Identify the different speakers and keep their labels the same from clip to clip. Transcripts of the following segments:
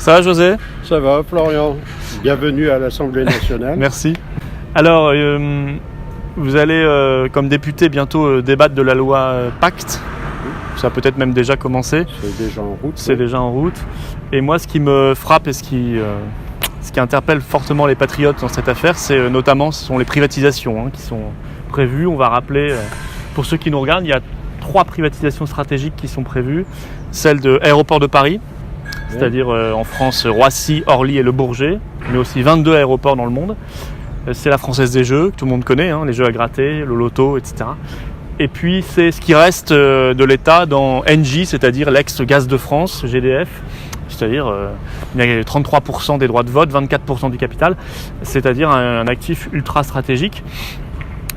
Speaker 1: Ça va, José?
Speaker 2: Ça va, Florian. Bienvenue à l'Assemblée nationale.
Speaker 1: Merci. Alors, vous allez, comme député, bientôt débattre de la loi Pacte. Ça a peut-être même déjà commencé.
Speaker 2: C'est déjà en route.
Speaker 1: C'est déjà en route. Et moi, ce qui me frappe et ce qui interpelle fortement les patriotes dans cette affaire, ce sont les privatisations qui sont prévues. On va rappeler, pour ceux qui nous regardent, il y a 3 privatisations stratégiques qui sont prévues. Celle de Aéroport de Paris, c'est-à-dire en France, Roissy, Orly et Le Bourget, mais aussi 22 aéroports dans le monde. C'est la Française des Jeux, que tout le monde connaît, les jeux à gratter, le loto, etc. Et puis c'est ce qui reste de l'État dans Engie, c'est-à-dire l'ex-Gaz de France, GDF, c'est-à-dire il y a 33% des droits de vote, 24% du capital, c'est-à-dire un actif ultra stratégique.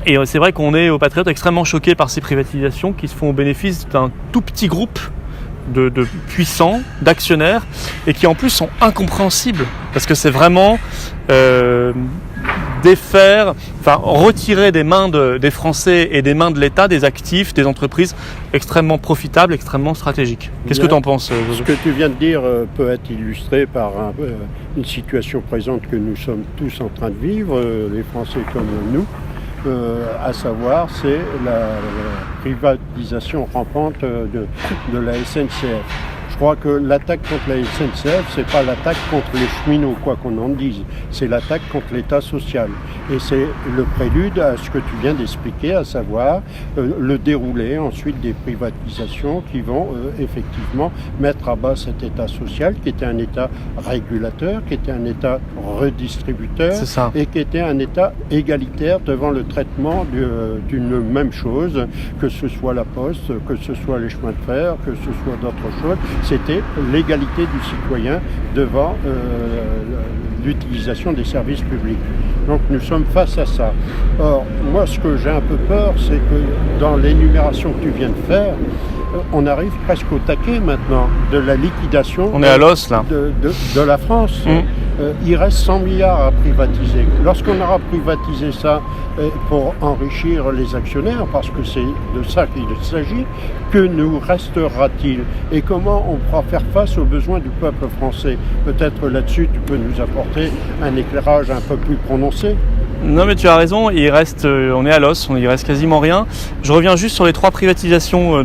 Speaker 1: Et c'est vrai qu'on est aux Patriotes extrêmement choqués par ces privatisations qui se font au bénéfice d'un tout petit groupe de puissants, d'actionnaires, et qui en plus sont incompréhensibles, parce que c'est vraiment retirer des mains des Français et des mains de l'État des actifs, des entreprises extrêmement profitables, extrêmement stratégiques. Qu'est-ce que tu en penses, José ?
Speaker 2: Ce que tu viens de dire peut être illustré par une situation présente que nous sommes tous en train de vivre, les Français comme nous. À savoir, c'est la privatisation rampante de la SNCF. Je crois que l'attaque contre la SNCF, c'est pas l'attaque contre les cheminots, quoi qu'on en dise, c'est l'attaque contre l'État social. Et c'est le prélude à ce que tu viens d'expliquer, à savoir le déroulé ensuite des privatisations qui vont effectivement mettre à bas cet État social, qui était un État régulateur, qui était un État redistributeur, et qui était un État égalitaire devant le traitement d'une même chose, que ce soit la poste, que ce soit les chemins de fer, que ce soit d'autres choses. C'était l'égalité du citoyen devant l'utilisation des services publics. Donc nous sommes face à ça. Or, moi ce que j'ai un peu peur, c'est que dans l'énumération que tu viens de faire, on arrive presque au taquet maintenant de la liquidation.
Speaker 1: On est à l'os là.
Speaker 2: De la France. Il reste 100 milliards à privatiser. Lorsqu'on aura privatisé ça pour enrichir les actionnaires, parce que c'est de ça qu'il s'agit, que nous restera-t-il? Et comment on pourra faire face aux besoins du peuple français? Peut-être là-dessus, tu peux nous apporter un éclairage un peu plus prononcé.
Speaker 1: Non mais tu as raison, on est à l'os, il reste quasiment rien. Je reviens juste sur les 3 privatisations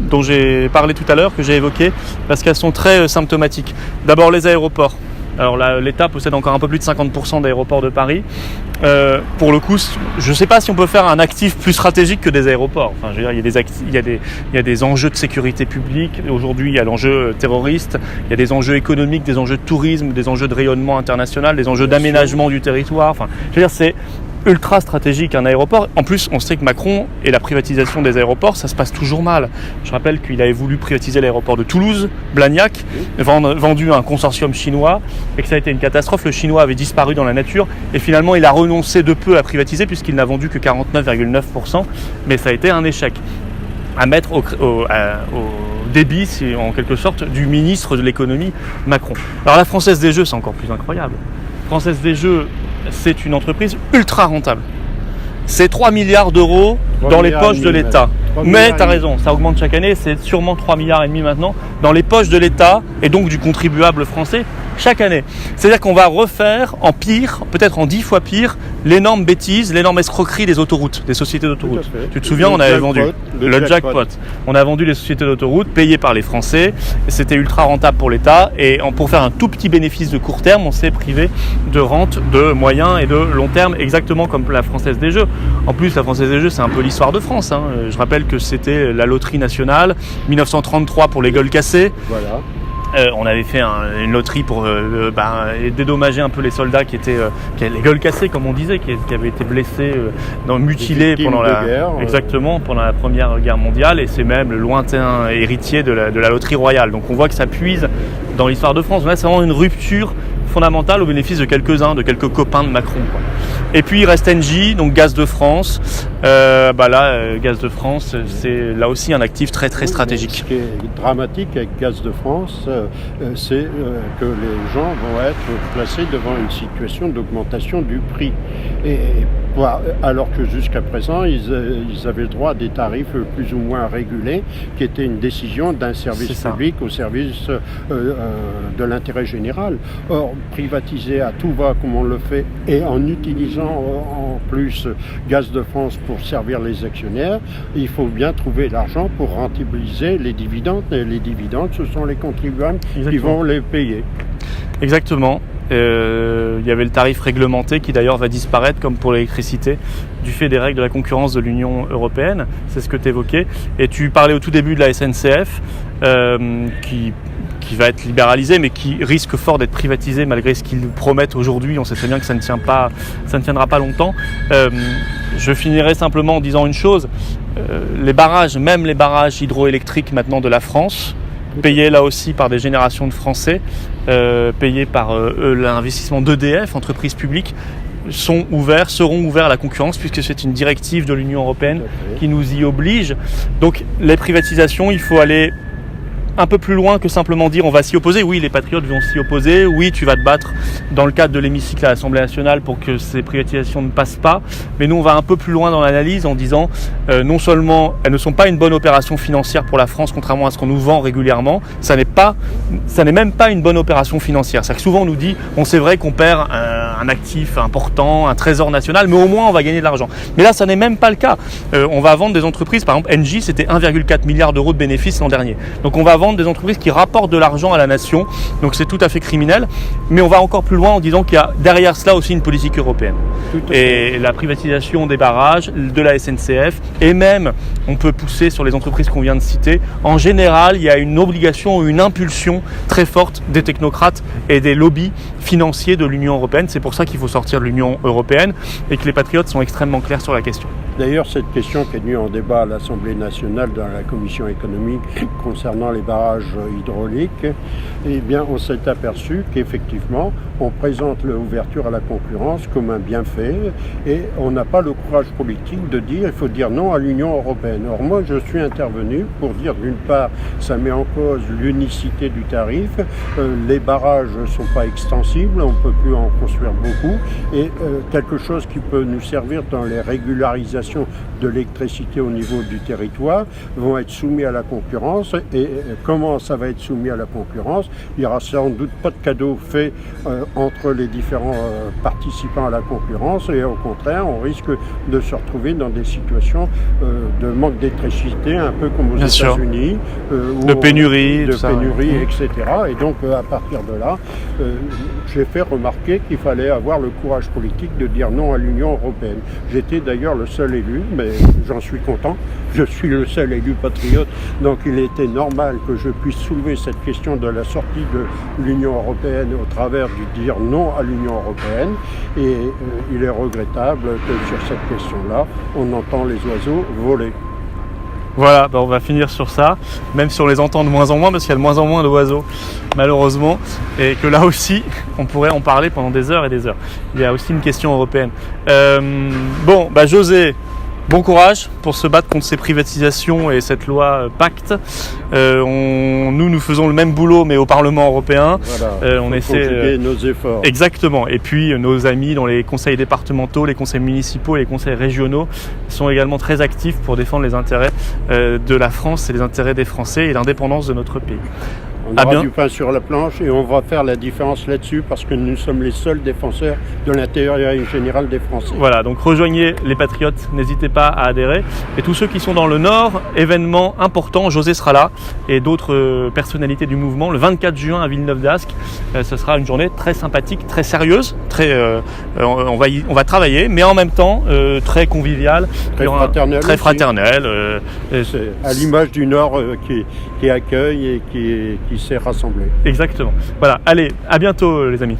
Speaker 1: dont j'ai parlé tout à l'heure, que j'ai évoquées, parce qu'elles sont très symptomatiques. D'abord les aéroports. Alors là, l'État possède encore un peu plus de 50% d'aéroports de Paris. Pour le coup, je ne sais pas si on peut faire un actif plus stratégique que des aéroports. Enfin, je veux dire, il y a des enjeux de sécurité publique. Aujourd'hui, il y a l'enjeu terroriste, il y a des enjeux économiques, des enjeux de tourisme, des enjeux de rayonnement international, des enjeux d'aménagement du territoire. Enfin, je veux dire, c'est ultra stratégique un aéroport. En plus, on sait que Macron et la privatisation des aéroports, ça se passe toujours mal. Je rappelle qu'il avait voulu privatiser l'aéroport de Toulouse, Blagnac, vendu à un consortium chinois, et que ça a été une catastrophe. Le chinois avait disparu dans la nature, et finalement, il a renoncé de peu à privatiser, puisqu'il n'a vendu que 49,9%, mais ça a été un échec à mettre au débit, en quelque sorte, du ministre de l'économie, Macron. Alors la Française des Jeux, c'est encore plus incroyable. Française des Jeux, c'est une entreprise ultra rentable. C'est 3 milliards d'euros dans les poches de l'État. Mais tu as raison, ça augmente chaque année, c'est sûrement 3,5 milliards maintenant dans les poches de l'État et donc du contribuable français chaque année. C'est-à-dire qu'on va refaire en pire, peut-être en 10 fois pire, l'énorme bêtise, l'énorme escroquerie des autoroutes, des sociétés d'autoroutes. Tu te souviens, on avait vendu le jackpot. On a vendu les sociétés d'autoroutes payées par les Français, c'était ultra rentable pour l'État et pour faire un tout petit bénéfice de court terme, on s'est privé de rente de moyen et de long terme, exactement comme la Française des Jeux. En plus, la Française des Jeux, c'est un peu l'histoire de France. Je rappelle que c'était la loterie nationale, 1933 pour les gueules cassées.
Speaker 2: Voilà.
Speaker 1: On avait fait une loterie pour dédommager un peu les soldats qui avaient les gueules cassées, comme on disait, qui avaient été blessés, mutilés pendant pendant la Première Guerre mondiale, et c'est même le lointain héritier de la loterie royale. Donc on voit que ça puise dans l'histoire de France. Là, c'est vraiment une rupture fondamentale au bénéfice de quelques-uns, de quelques copains de Macron, quoi. Et puis il reste Engie, donc Gaz de France. Gaz de France, c'est là aussi un actif très très stratégique.
Speaker 2: Ce qui est dramatique avec Gaz de France, c'est que les gens vont être placés devant une situation d'augmentation du prix. Et Alors que jusqu'à présent, ils avaient le droit à des tarifs plus ou moins régulés, qui étaient une décision d'un service public au service de l'intérêt général. Or, privatiser à tout va comme on le fait, et en utilisant en plus Gaz de France pour servir les actionnaires, il faut bien trouver l'argent pour rentabiliser les dividendes. Et les dividendes, ce sont les contribuables qui vont les payer.
Speaker 1: Exactement. Il y avait le tarif réglementé qui d'ailleurs va disparaître comme pour l'électricité du fait des règles de la concurrence de l'Union européenne, c'est ce que tu évoquais. Et tu parlais au tout début de la SNCF qui va être libéralisée mais qui risque fort d'être privatisée malgré ce qu'ils nous promettent aujourd'hui. On sait très bien que ça ne tiendra pas longtemps. Je finirai simplement en disant une chose, les barrages, même les barrages hydroélectriques maintenant de la France, payés là aussi par des générations de Français, payés par l'investissement d'EDF, entreprise publique, seront ouverts à la concurrence puisque c'est une directive de l'Union européenne qui nous y oblige. Donc les privatisations, il faut aller un peu plus loin que simplement dire on va s'y opposer. Oui, les patriotes vont s'y opposer. Oui, tu vas te battre dans le cadre de l'hémicycle à l'Assemblée nationale pour que ces privatisations ne passent pas. Mais nous, on va un peu plus loin dans l'analyse en disant non seulement elles ne sont pas une bonne opération financière pour la France, contrairement à ce qu'on nous vend régulièrement, ça n'est même pas une bonne opération financière. C'est-à-dire que souvent on nous dit c'est vrai qu'on perd un actif important, un trésor national, mais au moins on va gagner de l'argent. Mais là, ça n'est même pas le cas. On va vendre des entreprises, par exemple Engie, c'était 1,4 milliard d'euros de bénéfices l'an dernier. Donc on va vendre des entreprises qui rapportent de l'argent à la nation, donc c'est tout à fait criminel, mais on va encore plus loin en disant qu'il y a derrière cela aussi une politique européenne. Et la privatisation des barrages, de la SNCF, et même on peut pousser sur les entreprises qu'on vient de citer, en général il y a une obligation ou une impulsion très forte des technocrates et des lobbies financiers de l'Union européenne. C'est pour ça qu'il faut sortir de l'Union européenne et que les patriotes sont extrêmement clairs sur la question.
Speaker 2: D'ailleurs, cette question qui est venue en débat à l'Assemblée nationale dans la commission économique concernant les barrages hydrauliques, eh bien, on s'est aperçu qu'effectivement, on présente l'ouverture à la concurrence comme un bienfait et on n'a pas le courage politique de dire il faut dire non à l'Union européenne. Or, moi, je suis intervenu pour dire d'une part, ça met en cause l'unicité du tarif, les barrages ne sont pas extensibles, on ne peut plus en construire beaucoup et quelque chose qui peut nous servir dans les régularisations de l'électricité au niveau du territoire vont être soumis à la concurrence. Et comment ça va être soumis à la concurrence? Il n'y aura sans doute pas de cadeau fait entre les différents participants à la concurrence et au contraire on risque de se retrouver dans des situations de manque d'électricité un peu comme aux États-Unis,
Speaker 1: de pénurie,
Speaker 2: etc. Et donc à partir de là j'ai fait remarquer qu'il fallait avoir le courage politique de dire non à l'Union européenne. J'étais d'ailleurs le seul élu, mais j'en suis content. Je suis le seul élu patriote, donc il était normal que je puisse soulever cette question de la sortie de l'Union européenne au travers du dire non à l'Union européenne. Et il est regrettable que sur cette question-là, on entend les oiseaux voler.
Speaker 1: Voilà, on va finir sur ça, même si on les entend de moins en moins, parce qu'il y a de moins en moins d'oiseaux, malheureusement, et que là aussi, on pourrait en parler pendant des heures et des heures. Il y a aussi une question européenne. José, bon courage pour se battre contre ces privatisations et cette loi Pacte. Nous faisons le même boulot, mais au Parlement européen.
Speaker 2: Voilà, on essaie nos efforts.
Speaker 1: Exactement. Et puis nos amis dans les conseils départementaux, les conseils municipaux et les conseils régionaux sont également très actifs pour défendre les intérêts de la France et les intérêts des Français et l'indépendance de notre pays.
Speaker 2: On aura du pain sur la planche et on va faire la différence là-dessus parce que nous sommes les seuls défenseurs de l'intérêt général des Français.
Speaker 1: Voilà, donc rejoignez les Patriotes, n'hésitez pas à adhérer. Et tous ceux qui sont dans le Nord, événement important, José sera là et d'autres personnalités du mouvement le 24 juin à Villeneuve-d'Ascq. Ce sera une journée très sympathique, très sérieuse, on va travailler, mais en même temps très conviviale,
Speaker 2: très fraternelle.
Speaker 1: C'est
Speaker 2: à l'image du Nord qui accueille et qui s'est rassemblé.
Speaker 1: Exactement. Voilà, allez, à bientôt les amis.